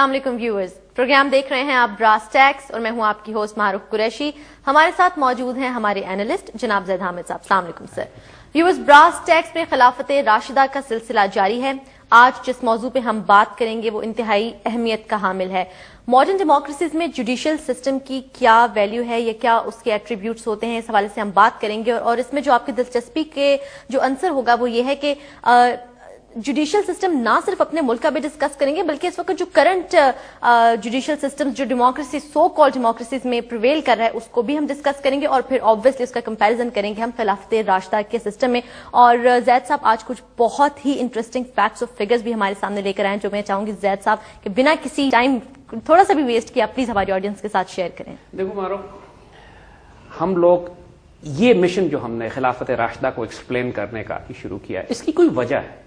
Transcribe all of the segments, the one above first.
السلام علیکم viewers, programme دیکھ رہے ہیں آپ براس ٹیکس اور میں ہوں آپ کی ہوسٹ معروف قریشی. ہمارے ساتھ موجود ہیں ہمارے اینالسٹ جناب زید حامد صاحب. السلام علیکم سر. ویورز، براس ٹیکس میں خلافت راشدہ کا سلسلہ جاری ہے. آج جس موضوع پہ ہم بات کریں گے وہ انتہائی اہمیت کا حامل ہے. ماڈرن ڈیموکریسیز میں جوڈیشل سسٹم کی کیا ویلیو ہے یا کیا اس کے ایٹریبیوٹس ہوتے ہیں، اس حوالے سے ہم بات کریں گے. اور اس میں جو آپ کی دلچسپی کے جو عنصر ہوگا وہ یہ ہے کہ جوڈیشل سسٹم نہ صرف اپنے ملک کا بھی ڈسکس کریں گے بلکہ اس وقت جو کرنٹ جوڈیشل سسٹم جو ڈیموکریسی سو کال ڈیموکریسیز میں پریویل کر رہا ہے اس کو بھی ہم ڈسکس کریں گے اور پھر آبویسلی اس کا کمپیریزن کریں گے ہم خلافت راشدہ کے سسٹم میں. اور زید صاحب آج کچھ بہت ہی انٹرسٹنگ فیکٹس اور فگرز بھی ہمارے سامنے لے کر آئے ہیں جو میں چاہوں گی زید صاحب کہ بنا کسی ٹائم تھوڑا سا بھی ویسٹ کیا پلیز ہماری آڈینس کے ساتھ شیئر کریں. دیکھو مارو، ہم لوگ یہ مشن جو ہم نے خلافت راشدہ کو ایکسپلین کرنے کا شروع کیا ہے اس کی کوئی وجہ ہے،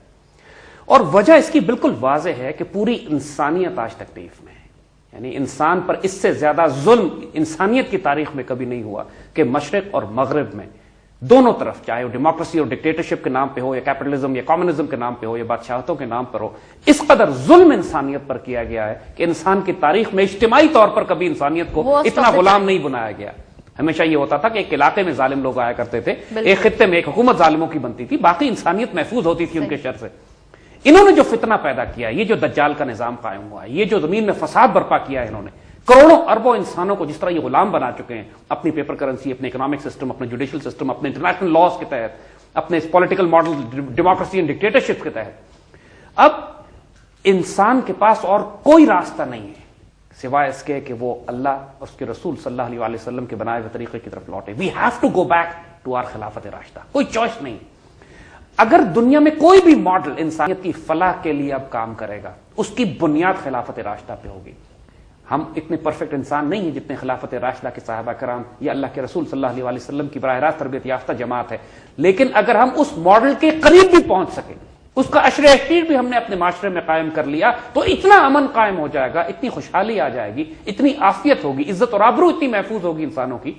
اور وجہ اس کی بالکل واضح ہے کہ پوری انسانیت آج تکلیف میں ہے. یعنی انسان پر اس سے زیادہ ظلم انسانیت کی تاریخ میں کبھی نہیں ہوا کہ مشرق اور مغرب میں دونوں طرف، چاہے وہ ڈیموکریسی اور ڈکٹیٹرشپ کے نام پہ ہو یا کیپٹلزم یا کمیونزم کے نام پہ ہو یا بادشاہتوں کے نام پر ہو، اس قدر ظلم انسانیت پر کیا گیا ہے کہ انسان کی تاریخ میں اجتماعی طور پر کبھی انسانیت کو اتنا غلام نہیں بنایا گیا. ہمیشہ یہ ہوتا تھا کہ ایک علاقے میں ظالم لوگ آیا کرتے تھے، ایک خطے میں ایک حکومت ظالموں کی بنتی تھی، باقی انسانیت محفوظ ہوتی تھی ان کے شر سے. انہوں نے جو فتنہ پیدا کیا، یہ جو دجال کا نظام قائم ہوا ہے، یہ جو زمین میں فساد برپا کیا ہے، انہوں نے کروڑوں اربوں انسانوں کو جس طرح یہ غلام بنا چکے ہیں اپنی پیپر کرنسی، اپنے اکنامک سسٹم، اپنے جوڈیشل سسٹم، اپنے انٹرنیشنل لاز کے تحت، اپنے political model democracy and dictatorship کے تحت. اب انسان کے پاس اور کوئی راستہ نہیں ہے سوائے اس کے کہ وہ اللہ اور اس کے رسول صلی اللہ علیہ وسلم کے بنائے ہوئے طریقے کی طرف لوٹے. We have to go back to our خلافت راشدہ. کوئی چوائس نہیں. اگر دنیا میں کوئی بھی ماڈل انسانیت کی فلاح کے لیے اب کام کرے گا اس کی بنیاد خلافت راشدہ پہ ہوگی. ہم اتنے پرفیکٹ انسان نہیں ہیں جتنے خلافت راشدہ کے صحابہ کرام یا اللہ کے رسول صلی اللہ علیہ وسلم کی براہ راست تربیت یافتہ جماعت ہے، لیکن اگر ہم اس ماڈل کے قریب بھی پہنچ سکیں، اس کا اشر اشیر بھی ہم نے اپنے معاشرے میں قائم کر لیا تو اتنا امن قائم ہو جائے گا، اتنی خوشحالی آ جائے گی، اتنی عافیت ہوگی، عزت اور آبرو اتنی محفوظ ہوگی انسانوں کی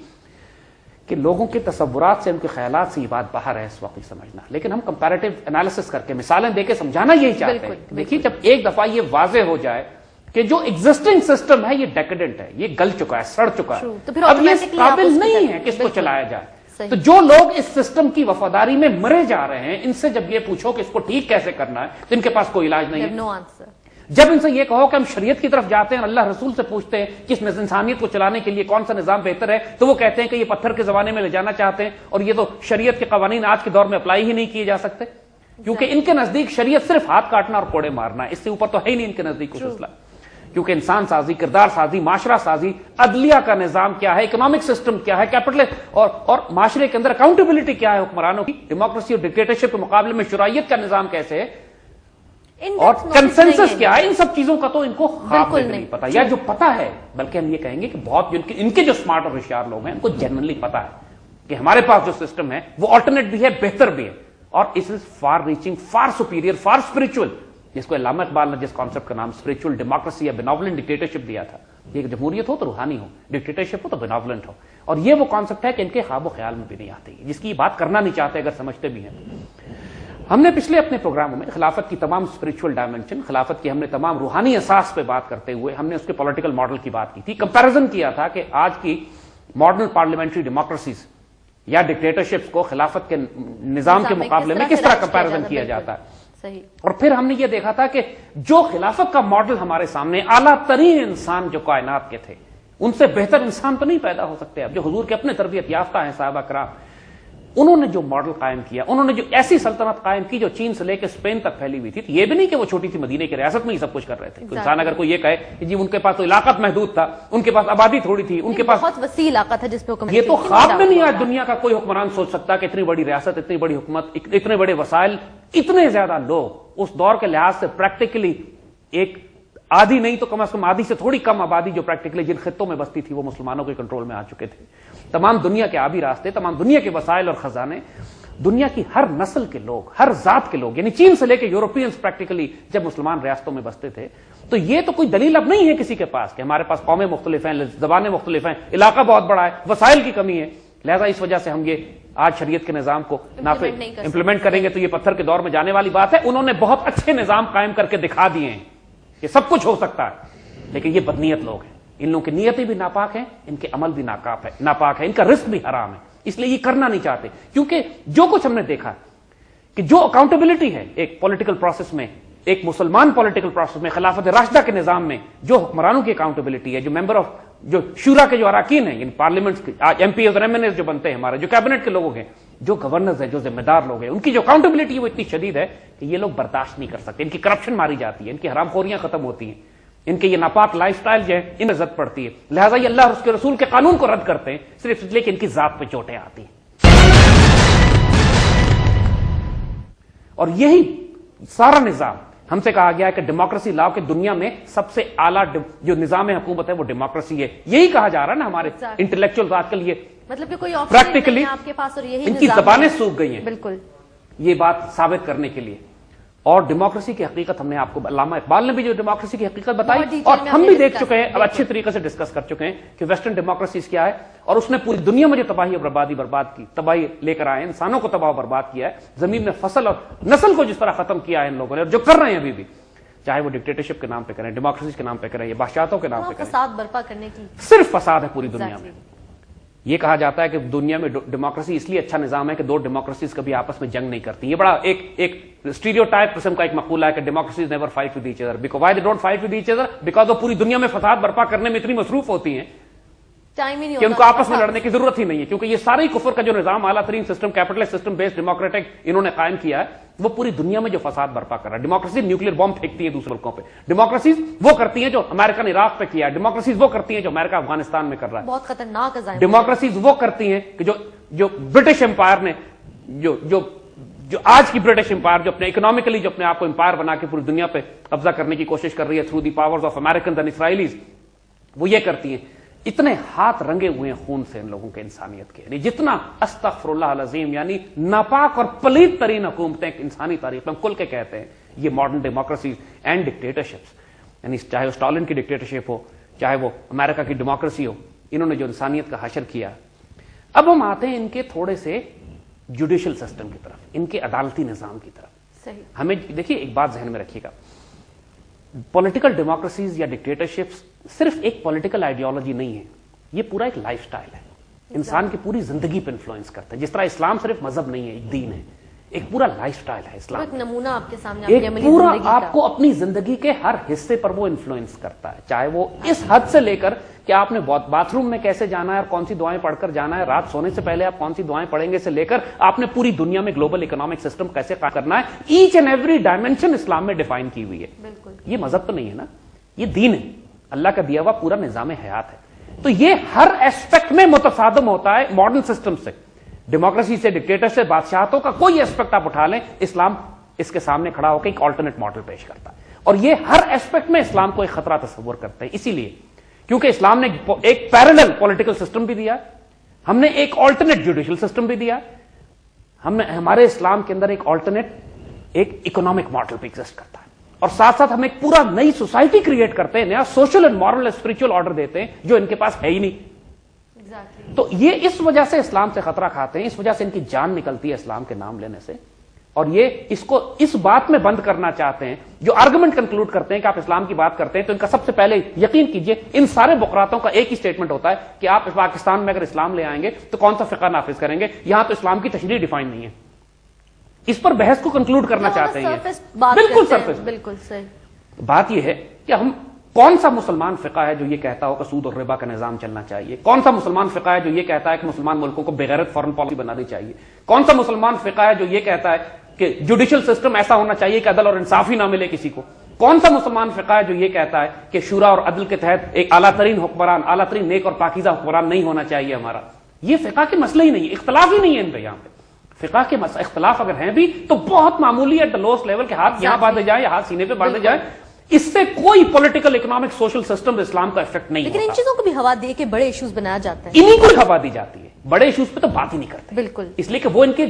کہ لوگوں کے تصورات سے، ان کے خیالات سے یہ بات باہر ہے اس وقت سمجھنا. لیکن ہم کمپیریٹیو انالیسس کر کے مثالیں دے کے سمجھانا یہی چاہتے ہیں. دیکھیے، جب ایک دفعہ یہ واضح ہو جائے کہ جو ایگزسٹنگ سسٹم ہے یہ ڈیکیڈنٹ ہے، یہ گل چکا ہے، سڑ چکا ہے، اب یہ قابل نہیں ہے کہ اس کو چلایا جائے، تو جو لوگ اس سسٹم کی وفاداری میں مرے جا رہے ہیں ان سے جب یہ پوچھو کہ اس کو ٹھیک کیسے کرنا ہے تو ان کے پاس کوئی علاج نہیں ہے. جب ان سے یہ کہو کہ ہم شریعت کی طرف جاتے ہیں، اللہ رسول سے پوچھتے ہیں کہ اس انسانیت کو چلانے کے لیے کون سا نظام بہتر ہے، تو وہ کہتے ہیں کہ یہ پتھر کے زمانے میں لے جانا چاہتے ہیں اور یہ تو شریعت کے قوانین آج کے دور میں اپلائی ہی نہیں کیے جا سکتے کیونکہ ان کے نزدیک شریعت صرف ہاتھ کاٹنا اور کوڑے مارنا ہے، اس سے اوپر تو ہے ہی نہیں ان کے نزدیک کچھ مسئلہ. کیونکہ انسان سازی، کردار سازی، معاشرہ سازی، عدلیہ کا نظام کیا ہے، اکنامک سسٹم کیا ہے، کیپٹل اور معاشرے کے اندر اکاؤنٹیبلٹی کیا ہے حکمرانوں کی، ڈیموکریسی اور ڈکٹیٹرشپ کے مقابلے میں شرعیت کا نظام کیسے ہے اور کنسنسس کیا ہے، ان سب چیزوں کا تو ان کو خواب میں نہیں پتا، یا جو پتا ہے بلکہ ہم یہ کہیں گے کہ بہت ان کے جو اسمارٹ اور ہوشیار لوگ ہیں ان کو جنرلی پتا ہے کہ ہمارے پاس جو سسٹم ہے وہ آلٹرنیٹ بھی ہے، بہتر بھی ہے، اور اس is for reaching, for superior, for spiritual. جس کو علامہ اقبال نے جس کانسیپٹ کا نام اسپرچل ڈیموکریسی یا بیناولنٹ ڈکٹیٹرشپ دیا تھا، یہ جمہوریت ہو تو روحانی ہو، ڈکٹیٹرشپ ہو تو بیناولنٹ ہو. اور یہ وہ کانسیپٹ ہے کہ ان کے خواب و خیال میں بھی نہیں آتے، جس کی بات کرنا نہیں چاہتے اگر سمجھتے بھی ہیں. ہم نے پچھلے اپنے پروگراموں میں خلافت کی تمام اسپرچل ڈائمینشن، خلافت کی ہم نے تمام روحانی اساس پہ بات کرتے ہوئے ہم نے اس کے پولیٹیکل ماڈل کی بات کی تھی، کمپیریزن کیا تھا کہ آج کی ماڈرن پارلیمنٹری ڈیموکریسیز یا ڈکٹیٹرشپس کو خلافت کے نظام کے مقابلے میں کس طرح کمپیریزن کیا جاتا ہے. اور پھر ہم نے یہ دیکھا تھا کہ جو خلافت کا ماڈل ہمارے سامنے، اعلیٰ ترین انسان جو کائنات کے تھے، ان سے بہتر انسان تو نہیں پیدا ہو سکتے. اب جو حضور کے اپنے تربیت یافتہ ہیں صحابہ کرام، انہوں نے جو ماڈل قائم کیا، انہوں نے جو ایسی سلطنت قائم کی جو چین سے لے کے اسپین تک پھیلی ہوئی تھی. یہ بھی نہیں کہ وہ چھوٹی سی مدینے کی ریاست میں ہی سب کچھ کر رہے تھے. انسان اگر کوئی یہ کہے کہ جی ان کے پاس تو علاقات محدود تھا، ان کے پاس آبادی تھوڑی تھی، ان کے پاس بہت وسیع علاقہ تھا جس پہ یہ تو خواب میں نہیں آج دنیا کا کوئی حکمران سوچ سکتا کہ اتنی بڑی ریاست، اتنی بڑی حکومت، اتنے بڑے وسائل، اتنے زیادہ لوگ اس دور کے لحاظ سے پریکٹیکلی ایک آدھی نہیں تو کم از کم آدھی سے تھوڑی کم آبادی جو پریکٹیکلی جن خطوں میں بستی تھی وہ مسلمانوں کے کنٹرول میں آ چکے تھے. تمام دنیا کے آبی راستے، تمام دنیا کے وسائل اور خزانے، دنیا کی ہر نسل کے لوگ، ہر ذات کے لوگ، یعنی چین سے لے کے یورپینز پریکٹیکلی جب مسلمان ریاستوں میں بستے تھے تو یہ تو کوئی دلیل اب نہیں ہے کسی کے پاس کہ ہمارے پاس قومیں مختلف ہیں، زبانیں مختلف ہیں، علاقہ بہت بڑا ہے، وسائل کی کمی ہے، لہذا اس وجہ سے ہم یہ آج شریعت کے نظام کو امپلیمنٹ کریں گے تو یہ پتھر کے دور میں جانے والی بات ہے. انہوں نے بہت اچھے نظام قائم کر کے دکھا دیے ہیں کہ سب کچھ ہو سکتا ہے. لیکن یہ بدنیت لوگ ہیں, ان لوگوں کی نیتیں بھی ناپاک ہیں, ان کے عمل بھی ناپاک ہے, ان کا رزق بھی حرام ہے, اس لیے یہ کرنا نہیں چاہتے. کیونکہ جو کچھ ہم نے دیکھا کہ جو اکاؤنٹیبلٹی ہے ایک پولیٹیکل پروسیس میں, ایک مسلمان پولیٹیکل پروسیس میں, خلافت راشدہ کے نظام میں جو حکمرانوں کی اکاؤنٹیبلٹی ہے, جو ممبر آف جو شورا کے جو اراکین ہیں, پارلیمنٹ ایم پی اور ایم این ایز جو بنتے ہیں ہمارے, جو کیبنٹ کے لوگ ہیں, جو گورنرز ہیں, جو ذمہ دار لوگ ہیں, ان کی جو اکاؤنٹیبلٹی ہے وہ اتنی شدید ہے کہ یہ لوگ برداشت نہیں کر سکتے. ان کی کرپشن ماری جاتی ہے, ان کی حرام خوریاں ختم ہوتی ہیں, ان کے یہ ناپاک لائف سٹائل جو ہے ان میں عزت پڑتی ہے. لہٰذا یہ اللہ اور اس کے رسول کے قانون کو رد کرتے ہیں صرف اس لیے کہ ان کی ذات پہ چوٹیں آتی ہیں. اور یہی سارا نظام ہم سے کہا گیا ہے کہ ڈیموکریسی لاؤ کہ دنیا میں سب سے اعلیٰ جو نظام حکومت ہے وہ ڈیموکریسی ہے. یہی کہا جا رہا ہے نا ہمارے انٹلیکچوئل آج کل, یہ مطلب کہ کوئی پریکٹیکلی آپ کے پاس اور یہی ان کی زبانیں سوکھ گئی ہیں بالکل یہ بات ثابت کرنے کے لیے. اور ڈیموکریسی کی حقیقت ہم نے آپ کو, علامہ اقبال نے بھی جو ڈیموکریسی کی حقیقت بتائی اور ہم بھی دیکھ چکے ہیں, اب اچھے طریقے سے ڈسکس کر چکے ہیں کہ ویسٹرن ڈیموکریسیز کیا ہے اور اس نے پوری دنیا میں جو تباہی اور بربادی کی, تباہی لے کر آئے, انسانوں کو تباہ و برباد کیا ہے, زمین میں فصل اور نسل کو جس طرح ختم کیا ہے ان لوگوں نے, اور جو کر رہے ہیں ابھی بھی, چاہے وہ ڈکٹیٹرشپ کے نام پہ کریں, ڈیموکریسی کے نام پہ کریں, یا بادشاہتوں کے نام پہ کریں, فساد برپا کرنے کی صرف فساد ہے پوری دنیا میں. یہ کہا جاتا ہے کہ دنیا میں ڈیموکریسی اس لیے اچھا نظام ہے کہ دو ڈیموکریسیز کبھی آپس میں جنگ نہیں کرتی. یہ بڑا ایک اسٹیریوٹائپ قسم کا ایک مقولہ ہے کہ democracies never fight with each other. Why they don't fight with each other? Because وہ پوری دنیا میں فساد برپا کرنے میں اتنی مصروف ہوتی ہیں ٹائم ہی نہیں کہ ان کو آپس میں لڑنے کی ضرورت ہی نہیں ہے. کیونکہ یہ سارے کفر کا جو نظام اعلیٰ ترین system, capitalist system based democratic انہوں نے قائم کیا ہے, وہ پوری دنیا میں جو فساد برپا کر رہا ہے. ڈیموکریسی نیوکلیر بم پھینکتی ہے دوسرے ملکوں پہ, ڈیموکریسیز وہ کرتی ہیں جو امریکہ نے عراق پہ کیا ہے, ڈیموکریسیز وہ کرتی ہیں جو امریکہ افغانستان میں کر رہا ہے. بہت خطرناک عزائم. ڈیموکریسیز وہ کرتی ہیں کہ جو برٹش امپائر نے, جو آج کی برٹش امپائر جو اپنے اکنامکلی جو اپنے آپ کو امپائر بنا کے پوری دنیا پہ قبضہ کرنے کی کوشش کر رہی ہے through the powers of Americans and اسرائیلیز, وہ یہ کرتی ہیں. اتنے ہاتھ رنگے ہوئے ہیں خون سے ان لوگوں کے انسانیت کے, یعنی جتنا استغفر اللہ العظیم, یعنی ناپاک اور پلید ترین حکومتیں انسانی تاریخ میں کھل کے کہتے ہیں یہ ماڈرن ڈیموکریسیز اینڈ ڈکٹیٹرشپس, یعنی چاہے وہ اسٹالن کی ڈکٹیٹرشپ ہو, چاہے وہ امریکہ کی ڈیموکریسی ہو, انہوں نے جو انسانیت کا حشر کیا. اب ہم آتے ہیں ان کے تھوڑے سے جوڈیشل سسٹم کی طرف, ان کے عدالتی نظام کی طرف. ہمیں دیکھیے ایک بات ذہن میں رکھیے گا, پولیٹیکل ڈیموکریسیز یا ڈکٹیٹرشپس صرف ایک پولیٹیکل آئیڈیالوجی نہیں ہے, یہ پورا ایک لائف سٹائل ہے, انسان کی پوری زندگی پہ انفلوئنس کرتا ہے. جس طرح اسلام صرف مذہب نہیں ہے, ایک دین ہے, ایک پورا لائف سٹائل ہے اسلام, ایک نمونہ آپ کے سامنے, ایک پورا آپ کو اپنی زندگی کے ہر حصے پر وہ انفلوئنس کرتا ہے. چاہے وہ اس حد سے لے کر کہ آپ نے باتھ روم میں کیسے جانا ہے اور کون سی دعائیں پڑھ کر جانا ہے, رات سونے سے پہلے آپ کون سی دعائیں پڑھیں گے سے لے کر آپ نے پوری دنیا میں گلوبل اکنامک سسٹم کیسے قائم کرنا ہے, ایچ اینڈ ایوری ڈائمینشن اسلام میں ڈیفائن کی ہوئی ہے. یہ مذہب تو نہیں ہے نا, یہ دین ہے, اللہ کا دیا ہوا پورا نظام حیات ہے. تو یہ ہر ایسپیکٹ میں متصادم ہوتا ہے ماڈرن سسٹم سے, ڈیموکریسی سے, ڈکٹیٹر سے, بادشاہتوں کا کوئی ایسپیکٹ آپ اٹھا لیں, اسلام اس کے سامنے کھڑا ہو کے ایک آلٹرنیٹ ماڈل پیش کرتا ہے. اور یہ ہر ایسپیکٹ میں اسلام کو ایک خطرہ تصور کرتے ہیں, اسی لیے کیونکہ اسلام نے ایک پیرلل پولیٹیکل سسٹم بھی دیا, ہم نے ایک آلٹرنیٹ جوڈیشل سسٹم بھی دیا, ہم نے ہمارے اسلام کے اندر ایک آلٹرنیٹ ایک اکنامک ماڈل بھی ایگزسٹ کرتا ہے, اور ساتھ ساتھ ہم ایک پورا نئی سوسائٹی کریٹ کرتے ہیں, نیا social and moral spiritual order دیتے ہیں جو ان کے پاس ہے ہی نہیں. تو یہ اس وجہ سے اسلام سے خطرہ کھاتے ہیں, اس وجہ سے ان کی جان نکلتی ہے اسلام کے نام لینے سے, اور یہ اس کو اس بات میں بند کرنا چاہتے ہیں. جو آرگومنٹ کنکلوڈ کرتے ہیں کہ آپ اسلام کی بات کرتے ہیں تو ان کا سب سے پہلے یقین کیجئے ان سارے بقراتوں کا ایک ہی اسٹیٹمنٹ ہوتا ہے کہ آپ پاکستان میں اگر اسلام لے آئیں گے تو کون سا فقہ نافذ کریں گے, یہاں تو اسلام کی تشریح ڈیفائن نہیں ہے. اس پر بحث کو کنکلوڈ کرنا چاہتے ہیں, بالکل سرفیس. بالکل صحیح بات یہ ہے کہ ہم کون سا مسلمان فقہ ہے جو یہ کہتا ہو کہ سود اور ربا کا نظام چلنا چاہیے, کون سا مسلمان فقہ ہے جو یہ کہتا ہے کہ مسلمان ملکوں کو بغیرت فارن پالیسی بنانی چاہیے, کون سا مسلمان فقہ ہے جو یہ کہتا ہے کہ جوڈیشل سسٹم ایسا ہونا چاہیے کہ عدل اور انصاف ہی نہ ملے کسی کو, کون سا مسلمان فقہ ہے جو یہ کہتا ہے کہ شورا اور عدل کے تحت ایک اعلیٰ ترین حکمران, اعلیٰ ترین نیک اور پاکیزہ حکمران نہیں ہونا چاہیے ہمارا. یہ فقہ کے مسئلے ہی نہیں ہے, اختلاف ہی نہیں ہے ان پہ. یہاں پہ فقہ کے اختلاف اگر ہیں بھی تو بہت معمولی ایٹ دا لوسٹ لیول کے ہاتھ یہاں باندھے جائیں یا ہاتھ سینے پہ باندھے جائیں, اس سے کوئی پولیٹیکل اکنامک سوشل سسٹم اسلام کا افیکٹ نہیں ہوتا. لیکن ان چیزوں کو بھی ہوا دے کے بڑے ایشوز بنایا جاتا ہے, انہیں کو ہوا دی جاتی ہے, بڑے ایشوز پہ تو بات ہی نہیں کرتے. بالکل, اس لیے کہ وہ ان کے